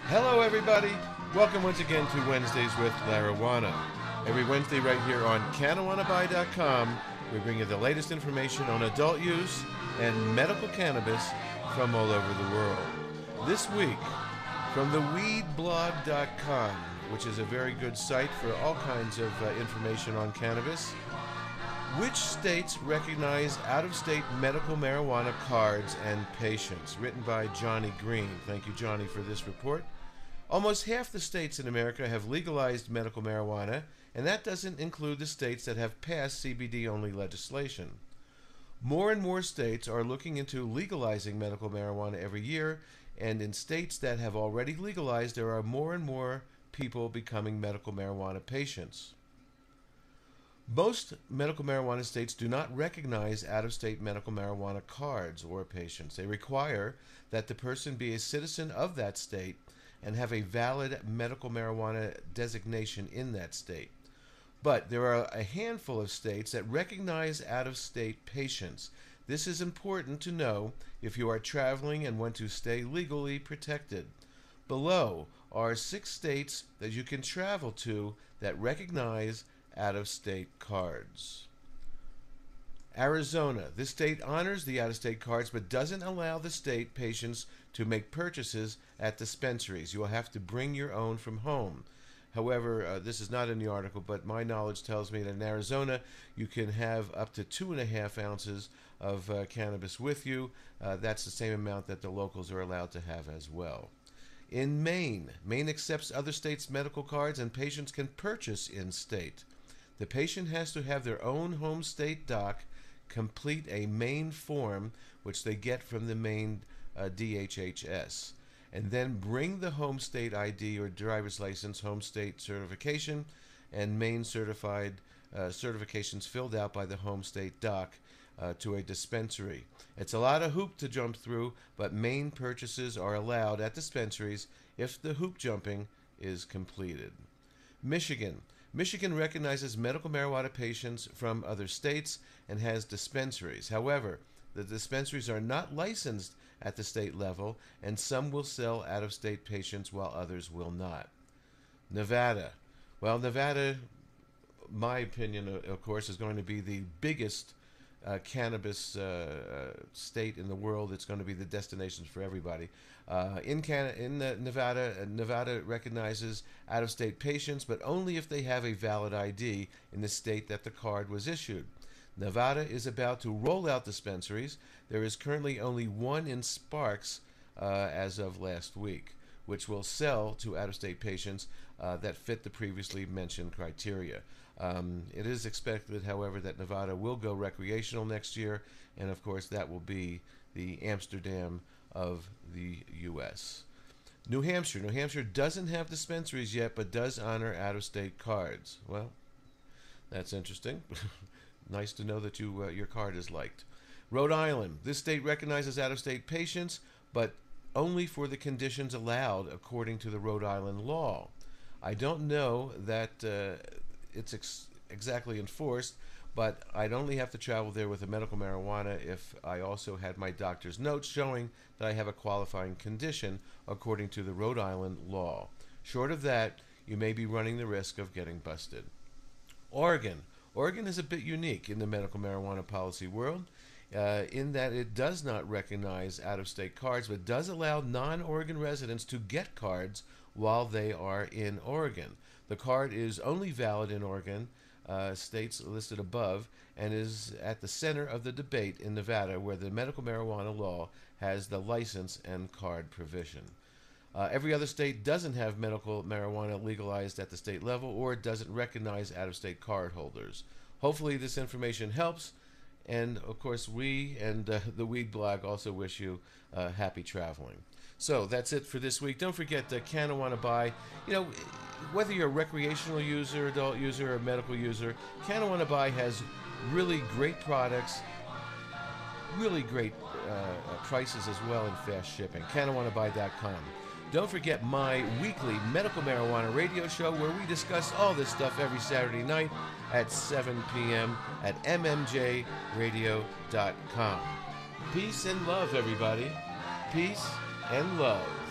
Hello, everybody. Welcome once again to Wednesdays with Larawana. Every Wednesday right here on CannaWannaBuy.com, we bring you the latest information on adult use and medical cannabis from all over the world. This week, from theweedblog.com, which is a very good site for all kinds of information on cannabis. Which states recognize out-of-state medical marijuana cards and patients? Written by Johnny Green. Thank you, Johnny, for this report. Almost half the states in America have legalized medical marijuana, and that doesn't include the states that have passed CBD-only legislation. More and more states are looking into legalizing medical marijuana every year, and in states that have already legalized, there are more and more people becoming medical marijuana patients. Most medical marijuana states do not recognize out-of-state medical marijuana cards or patients. They require that the person be a citizen of that state and have a valid medical marijuana designation in that state. But there are a handful of states that recognize out-of-state patients. This is important to know if you are traveling and want to stay legally protected. Below are 6 states that you can travel to that recognize out-of-state cards. Arizona. This state honors the out-of-state cards but doesn't allow the state patients to make purchases at dispensaries. You will have to bring your own from home. However, this is not in the article, but my knowledge tells me that in Arizona you can have up to 2.5 ounces of cannabis with you. That's the same amount that the locals are allowed to have as well. In Maine, Maine accepts other states' medical cards and patients can purchase in-state. The patient has to have their own home state doc complete a Maine form, which they get from the Maine DHHS, and then bring the home state ID or driver's license, home state certification, and Maine certified certifications filled out by the home state doc to a dispensary. It's a lot of hoop to jump through, but Maine purchases are allowed at dispensaries if the hoop jumping is completed. Michigan. Michigan recognizes medical marijuana patients from other states and has dispensaries. However, the dispensaries are not licensed at the state level, and some will sell out-of-state patients while others will not. Nevada. Well, Nevada, my opinion, of course, is going to be the biggest cannabis state in the world. It's going to be the destination for everybody. In Nevada, Nevada recognizes out-of-state patients, but only if they have a valid ID in the state that the card was issued. Nevada is about to roll out dispensaries. There is currently only one in Sparks as of last week, which will sell to out-of-state patients that fit the previously mentioned criteria. It is expected, however, that Nevada will go recreational next year, and of course that will be the Amsterdam of the U.S. New Hampshire. New Hampshire doesn't have dispensaries yet, but does honor out-of-state cards. Well, that's interesting. Nice to know that your card is liked. Rhode Island. This state recognizes out-of-state patients, but only for the conditions allowed according to the Rhode Island law. I don't know that it's exactly enforced, but I'd only have to travel there with a medical marijuana if I also had my doctor's notes showing that I have a qualifying condition according to the Rhode Island law. Short of that, you may be running the risk of getting busted. Oregon. Oregon is a bit unique in the medical marijuana policy world in that it does not recognize out-of-state cards, but does allow non-Oregon residents to get cards while they are in Oregon. The card is only valid in Oregon, states listed above, and is at the center of the debate in Nevada, where the medical marijuana law has the license and card provision. Every other state doesn't have medical marijuana legalized at the state level or doesn't recognize out-of-state card holders. Hopefully this information helps, and of course we and the Weed Blog also wish you happy traveling. So that's it for this week. Don't forget Canna Wanna Buy. You know, whether you're a recreational user, adult user, or medical user, Canna Wanna Buy has really great products, really great prices as well, and fast shipping. CannaWannaBuy.com. Don't forget my weekly medical marijuana radio show where we discuss all this stuff every Saturday night at 7 p.m. at mmjradio.com. Peace and love, everybody. Peace and love.